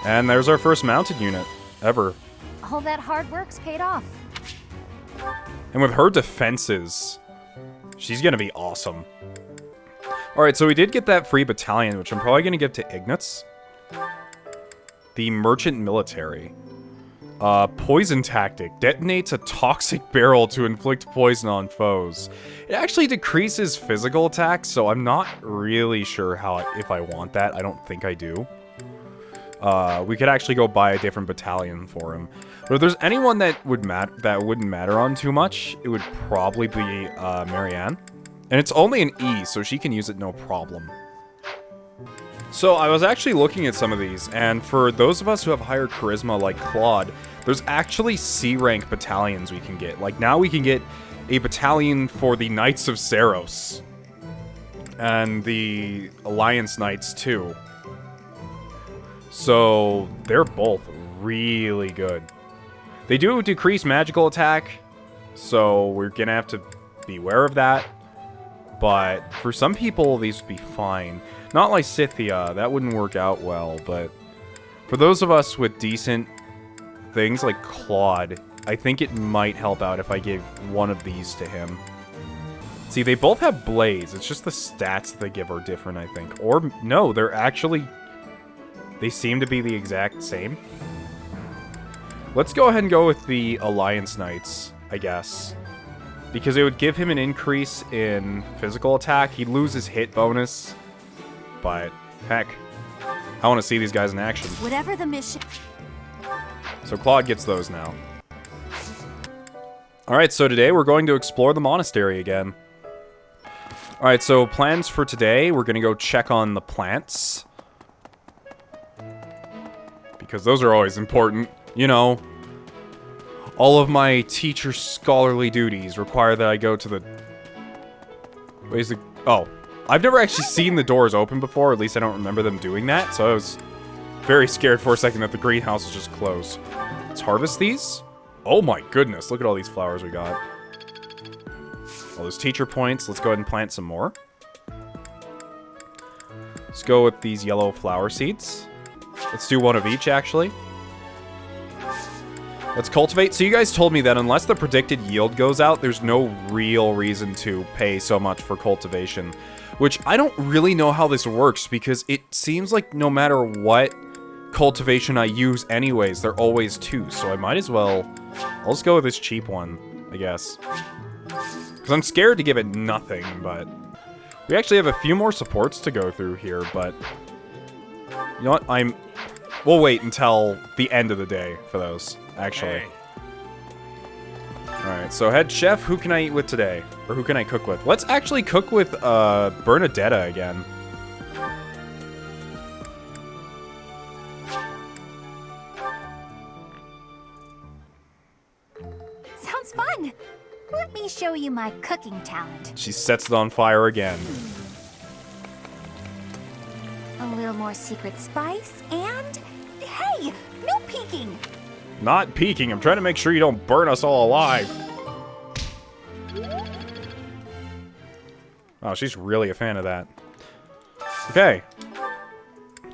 And there's our first mounted unit, ever. All that hard work's paid off. And with her defenses, she's gonna be awesome. Alright, so we did get that free battalion, which I'm probably gonna give to Ignatz. The Merchant Military. Poison Tactic. Detonates a toxic barrel to inflict poison on foes. It actually decreases physical attacks, so I'm not really sure if I want that. I don't think I do. We could actually go buy a different battalion for him. But if there's anyone that wouldn't matter on too much, it would probably be Marianne. And it's only an E, so she can use it no problem. So I was actually looking at some of these, and for those of us who have higher charisma like Claude, there's actually C-rank battalions we can get. Like now we can get a battalion for the Knights of Seiros. And the Alliance Knights too. So they're both really good. They do decrease magical attack, so we're gonna have to beware of that. But for some people, these would be fine. Not like Scythia, that wouldn't work out well, but for those of us with decent things like Claude, I think it might help out if I gave one of these to him. See, they both have Blaze, it's just the stats they give are different, I think. Or, no, they're actually... They seem to be the exact same. Let's go ahead and go with the Alliance Knights, I guess. Because it would give him an increase in physical attack. He'd lose his hit bonus. But, heck. I want to see these guys in action. Whatever the mission... So Claude gets those now. Alright, so today we're going to explore the monastery again. Alright, so plans for today. We're going to go check on the plants. Because those are always important. You know, all of my teacher scholarly duties require that I go to the... Where's the... Oh. I've never actually seen the doors open before, at least I don't remember them doing that, so I was very scared for a second that the greenhouse was just closed. Let's harvest these. Oh my goodness, look at all these flowers we got. All those teacher points. Let's go ahead and plant some more. Let's go with these yellow flower seeds. Let's do one of each, actually. Let's cultivate. So you guys told me that unless the predicted yield goes out, there's no real reason to pay so much for cultivation. Which I don't really know how this works, because it seems like no matter what cultivation I use anyways, they're always 2. So I might as well... I'll just go with this cheap one, I guess. Because I'm scared to give it nothing, but... We actually have a few more supports to go through here, but... You know what? We'll wait until the end of the day for those, actually. Hey. Alright, so head chef, who can I eat with today? Or who can I cook with? Let's actually cook with Bernadetta again. Sounds fun! Let me show you my cooking talent. She sets it on fire again. A little more secret spice, and... Hey! No peeking! Not peeking. I'm trying to make sure you don't burn us all alive. Oh, she's really a fan of that. Okay.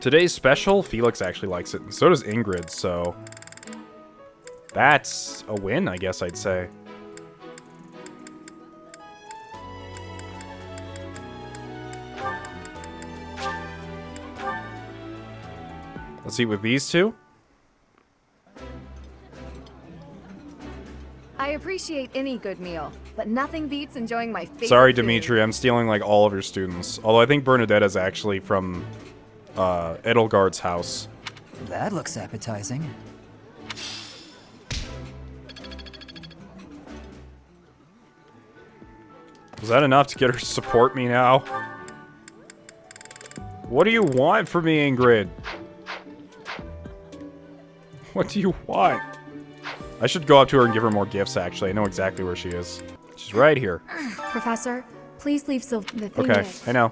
Today's special, Felix actually likes it, and so does Ingrid, so that's a win, I guess I'd say. Let's eat with these two. I appreciate any good meal, but nothing beats enjoying my favorite Sorry, food. Dimitri, I'm stealing like all of your students. Although I think Bernadetta's actually from Edelgard's house. That looks appetizing. Was that enough to get her to support me now? What do you want from me, Ingrid? What do you want? I should go up to her and give her more gifts, actually. I know exactly where she is. She's right here. Professor, please leave the thing Okay, I know.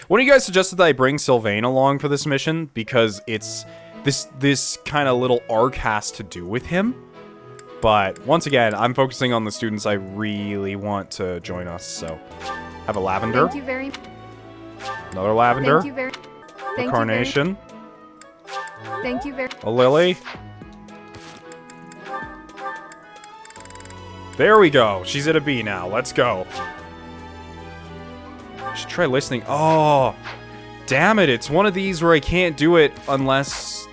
One of you guys suggested that I bring Sylvain along for this mission because it's this kind of little arc has to do with him. But once again, I'm focusing on the students I really want to join us. So, have a lavender. Thank you very much. Another lavender. Thank you very A carnation. Thank you very A lily. There we go. She's at a B now. Let's go. I should try listening. Oh, damn it. It's one of these where I can't do it unless...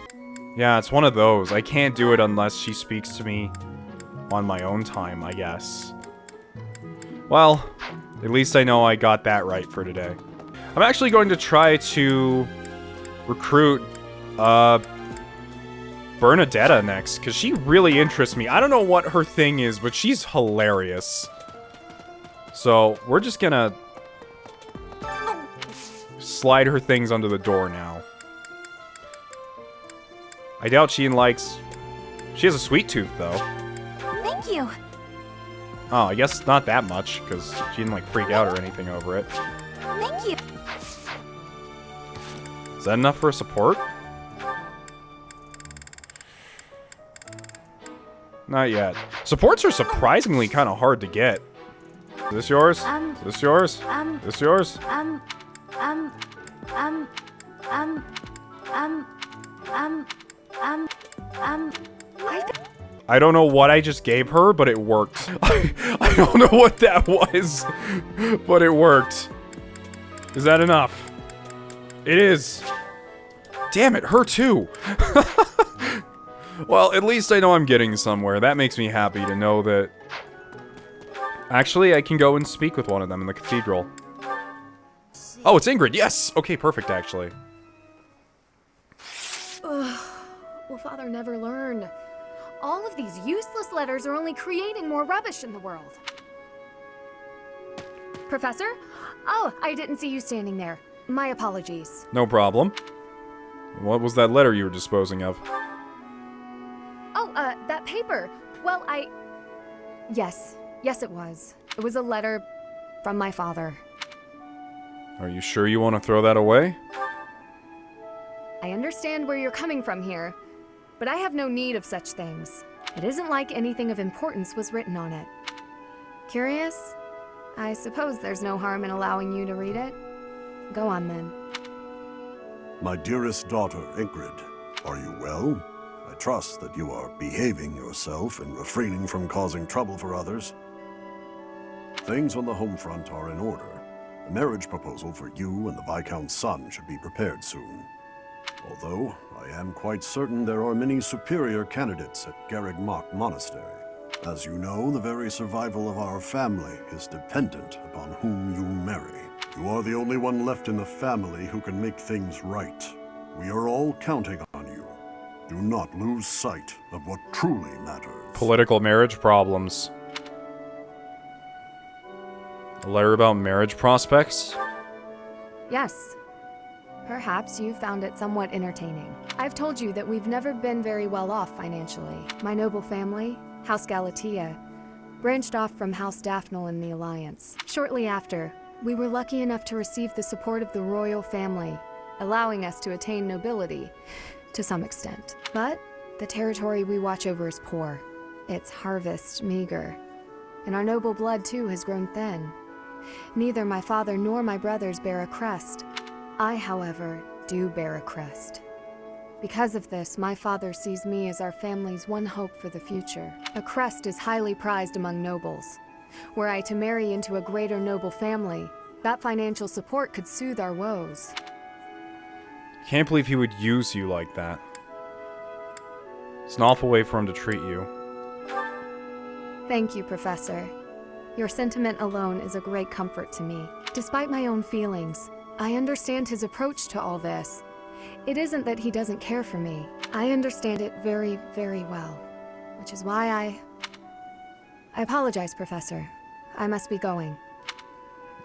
Yeah, it's one of those. I can't do it unless she speaks to me on my own time, I guess. Well, at least I know I got that right for today. I'm actually going to try to recruit Bernadetta next, because she really interests me. I don't know what her thing is, but she's hilarious. So, we're just gonna slide her things under the door now. I doubt she likes... She has a sweet tooth, though. Thank you. Oh, I guess not that much, because she didn't, like, freak out or anything over it. Thank you. Is that enough for a support? Not yet. Supports are surprisingly kind of hard to get. Is this yours? Is this yours? Is this yours? I don't know what I just gave her, but it worked. I don't know what that was, but it worked. Is that enough? It is. Damn it, her too. Well, at least I know I'm getting somewhere. That makes me happy to know that... Actually, I can go and speak with one of them in the cathedral. Oh, it's Ingrid. Yes! Okay, perfect, actually. Ugh. Will Father never learn? All of these useless letters are only creating more rubbish in the world. Professor? Oh, I didn't see you standing there. My apologies. No problem. What was that letter you were disposing of? Oh, that paper. Well, Yes, it was. It was a letter from my father. Are you sure you want to throw that away? I understand where you're coming from here, but I have no need of such things. It isn't like anything of importance was written on it. Curious? I suppose there's no harm in allowing you to read it. Go on, then. My dearest daughter, Ingrid, are you well? I trust that you are behaving yourself and refraining from causing trouble for others. Things on the home front are in order. A marriage proposal for you and the Viscount's son should be prepared soon. Although, I am quite certain there are many superior candidates at Garreg Mach Monastery. As you know, the very survival of our family is dependent upon whom you marry. You are the only one left in the family who can make things right. We are all counting on you. Do not lose sight of what truly matters. Political marriage problems. A letter about marriage prospects? Yes. Perhaps you found it somewhat entertaining. I've told you that we've never been very well off financially. My noble family, House Galatea, branched off from House Daphne in the Alliance. Shortly after, we were lucky enough to receive the support of the royal family, allowing us to attain nobility, to some extent. But the territory we watch over is poor, its harvest meager, and our noble blood too has grown thin. Neither my father nor my brothers bear a crest. I, however, do bear a crest. Because of this, my father sees me as our family's one hope for the future. A crest is highly prized among nobles. Were I to marry into a greater noble family, that financial support could soothe our woes. Can't believe he would use you like that. It's an awful way for him to treat you. Thank you, Professor. Your sentiment alone is a great comfort to me. Despite my own feelings, I understand his approach to all this. It isn't that he doesn't care for me. I understand it very, very well. Which is why I apologize, Professor. I must be going.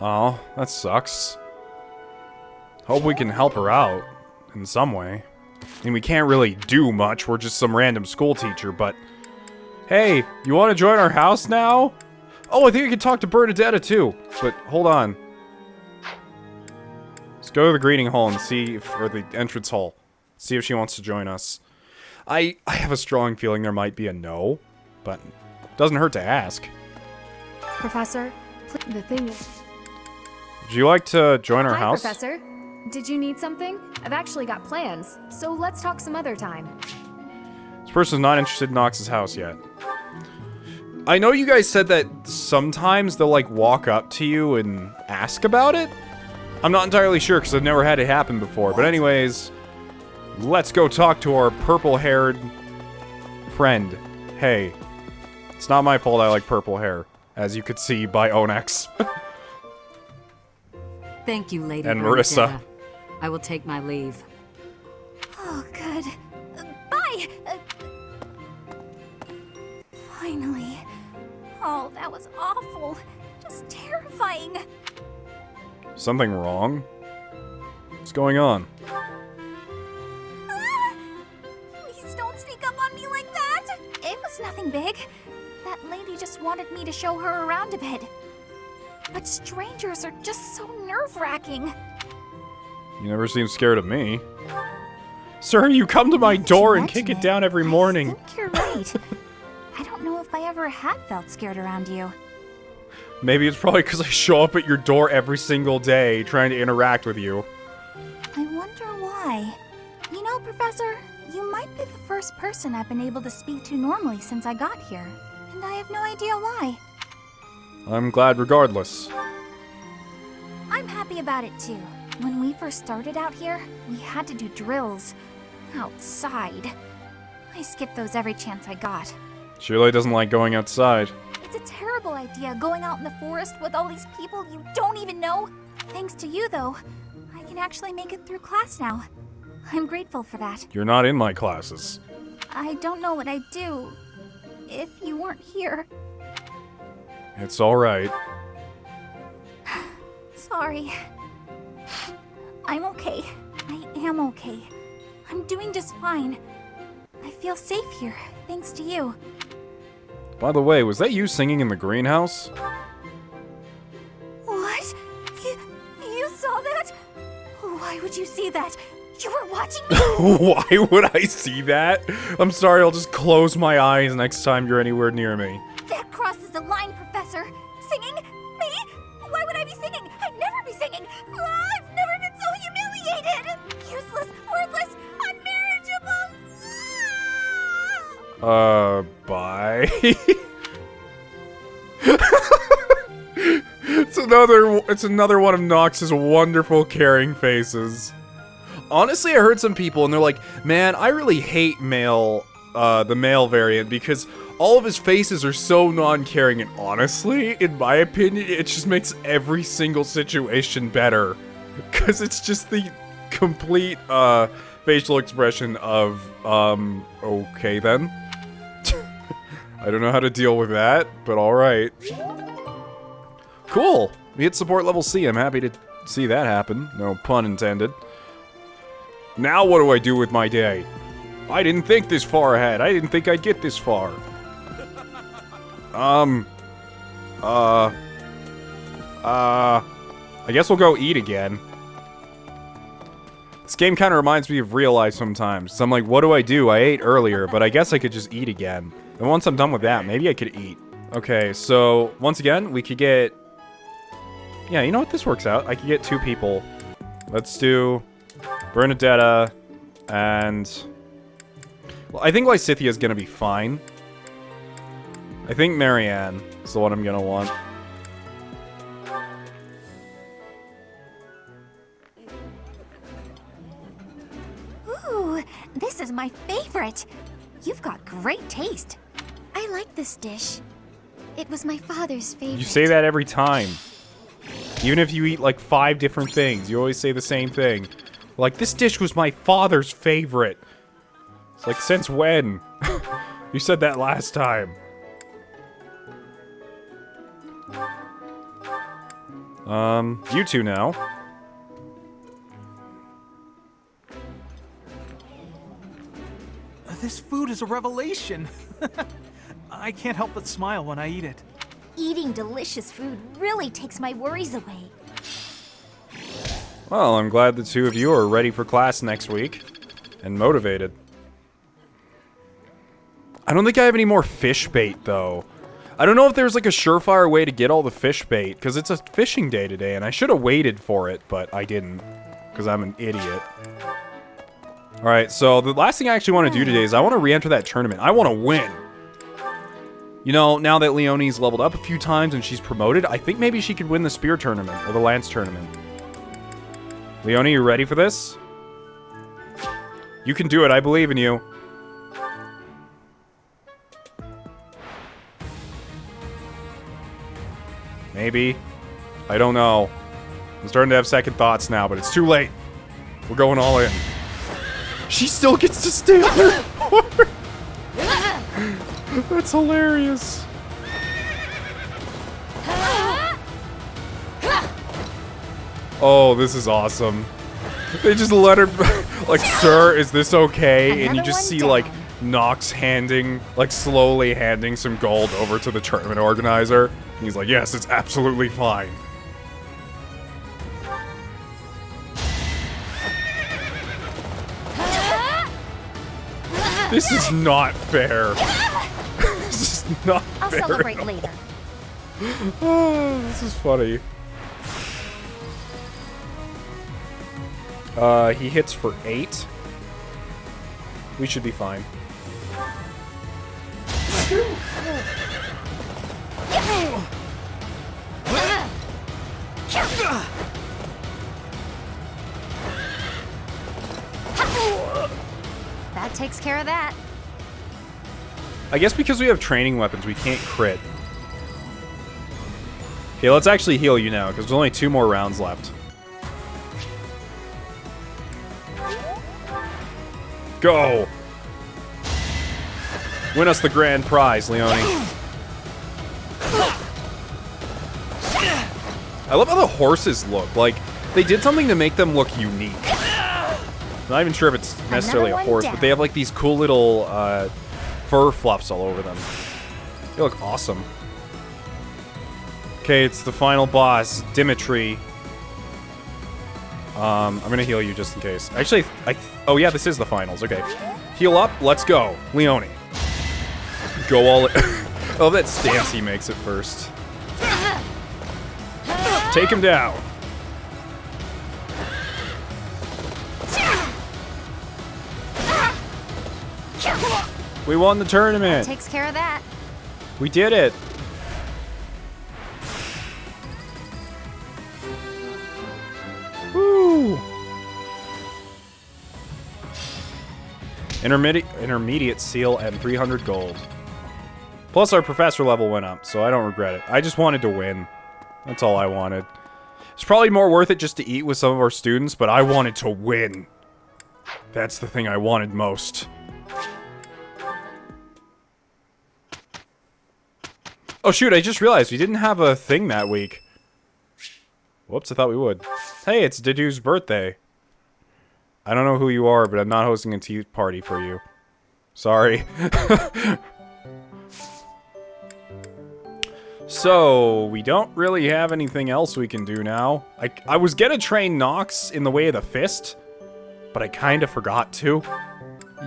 Oh, that sucks. Hope we can help her out in some way. I mean, we can't really do much. We're just some random school teacher, but... Hey, you want to join our house now? Oh, I think I can talk to Bernadetta too. But, hold on. Let's go to the greeting hall and see if... Or the entrance hall. See if she wants to join us. I have a strong feeling there might be a no. But, doesn't hurt to ask. Professor, the thing is... Would you like to join our house? Hi, Professor. Did you need something? I've actually got plans, so let's talk some other time. This person's not interested in Nox's house yet. I know you guys said that sometimes they'll, like, walk up to you and ask about it. I'm not entirely sure, because I've never had it happen before. But anyways, let's go talk to our purple-haired friend. Hey, it's not my fault I like purple hair, as you could see by Onyx. Thank you, Lady And Marissa. Bernadetta. I will take my leave. Oh, good. Bye! Finally. Oh, that was awful. Just terrifying. Something wrong? What's going on? Please don't sneak up on me like that! It was nothing big. That lady just wanted me to show her around a bit. But strangers are just so nerve-wracking. You never seem scared of me. Sir, you come to my door and kick it down every morning. I think you're right. I don't know if I ever had felt scared around you. Maybe it's probably because I show up at your door every single day trying to interact with you. I wonder why. You know, Professor, you might be the first person I've been able to speak to normally since I got here. And I have no idea why. I'm glad regardless. I'm happy about it too. When we first started out here, we had to do drills. Outside. I skipped those every chance I got. Shirley doesn't like going outside. It's a terrible idea going out in the forest with all these people you don't even know. Thanks to you, though, I can actually make it through class now. I'm grateful for that. You're not in my classes. I don't know what I'd do if you weren't here. It's alright. Sorry. I'm okay. I am okay. I'm doing just fine. I feel safe here, thanks to you. By the way, was that you singing in the greenhouse? What? You saw that? Why would you see that? You were watching me? Why would I see that? I'm sorry, I'll just close my eyes next time you're anywhere near me. That crosses the line, Professor. Singing? Me? Why would I be singing? I'd never be singing. I've never been so humiliated. Useless, worthless, unmarriageable. Bye. It's another one of Nox's wonderful caring faces. Honestly, I heard some people and they're like, man, I really hate the male variant because all of his faces are so non-caring, and honestly, in my opinion, it just makes every single situation better. Because it's just the complete, facial expression of, okay then. I don't know how to deal with that, but alright. Cool! We hit support level C, I'm happy to see that happen. No pun intended. Now what do I do with my day? I didn't think this far ahead. I didn't think I'd get this far. I guess we'll go eat again. This game kind of reminds me of real life sometimes. So I'm like, what do? I ate earlier, but I guess I could just eat again. And once I'm done with that, maybe I could eat. Okay, so once again, we could get... Yeah, you know what? This works out. I could get 2 people. Let's do Bernadetta, and... Well, I think Lysithia's gonna be fine. I think Marianne is the one I'm gonna want. Ooh, this is my favorite. You've got great taste. I like this dish. It was my father's favorite. You say that every time. Even if you eat like 5 different things, you always say the same thing. Like, this dish was my father's favorite. It's like, since when? You said that last time. You two now. This food is a revelation. I can't help but smile when I eat it. Eating delicious food really takes my worries away. Well, I'm glad the two of you are ready for class next week. And motivated. I don't think I have any more fish bait, though. I don't know if there's like a surefire way to get all the fish bait, because it's a fishing day today, and I should have waited for it, but I didn't, because I'm an idiot. Alright, so the last thing I actually want to do today is I want to re-enter that tournament. I want to win. You know, now that Leonie's leveled up a few times and she's promoted, I think maybe she could win the spear tournament, or the lance tournament. Leonie, you ready for this? You can do it, I believe in you. Maybe. I don't know. I'm starting to have second thoughts now, but it's too late. We're going all in. She still gets to stay on her board. That's hilarious. Oh, this is awesome. They just let her, like, sir, is this okay? And you just see, like, Nox handing, like, slowly handing some gold over to the tournament organizer. And he's like, yes, it's absolutely fine. This is not fair. This is not I'll fair. celebrate later. Oh, this is funny. He hits for 8. We should be fine. That takes care of that. I guess because we have training weapons, we can't crit. Okay, let's actually heal you now, because there's only 2 more rounds left. Go! Win us the grand prize, Leonie. I love how the horses look. Like, they did something to make them look unique. I'm not even sure if it's necessarily a horse, but they have like these cool little fur fluffs all over them. They look awesome. Okay, it's the final boss, Dimitri. I'm gonna heal you just in case. Actually, oh yeah, this is the finals. Okay, heal up. Let's go, Leonie. Go all in. Oh, that stance he makes at first. Take him down. We won the tournament. Takes care of that. We did it. Woo. Intermediate seal and 300 gold. Plus our professor level went up, so I don't regret it. I just wanted to win. That's all I wanted. It's probably more worth it just to eat with some of our students, but I wanted to win. That's the thing I wanted most. Oh shoot, I just realized we didn't have a thing that week. Whoops, I thought we would. Hey, it's Dedu's birthday. I don't know who you are, but I'm not hosting a tea party for you. Sorry. So, we don't really have anything else we can do now. I was gonna train Nox in the way of the fist, but I kinda forgot to.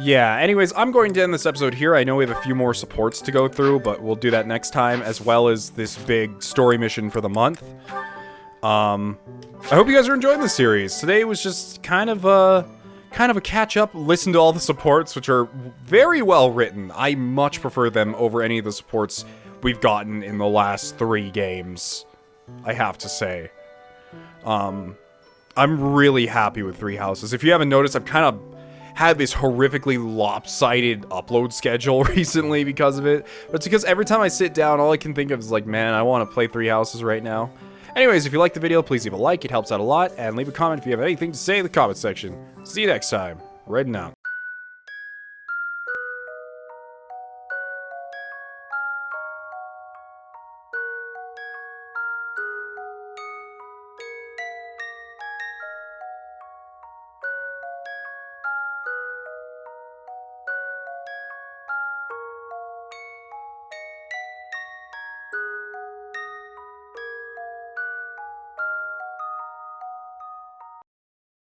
Yeah, anyways, I'm going to end this episode here. I know we have a few more supports to go through, but we'll do that next time, as well as this big story mission for the month. I hope you guys are enjoying the series. Today was just kind of a catch up. Listen to all the supports, which are very well written. I much prefer them over any of the supports we've gotten in the last 3 games, I have to say. I'm really happy with 3 Houses. If you haven't noticed, I've kind of had this horrifically lopsided upload schedule recently because of it. But it's because every time I sit down, all I can think of is like, man, I want to play 3 Houses right now. Anyways, if you liked the video, please leave a like. It helps out a lot. And leave a comment if you have anything to say in the comment section. See you next time. Redden out.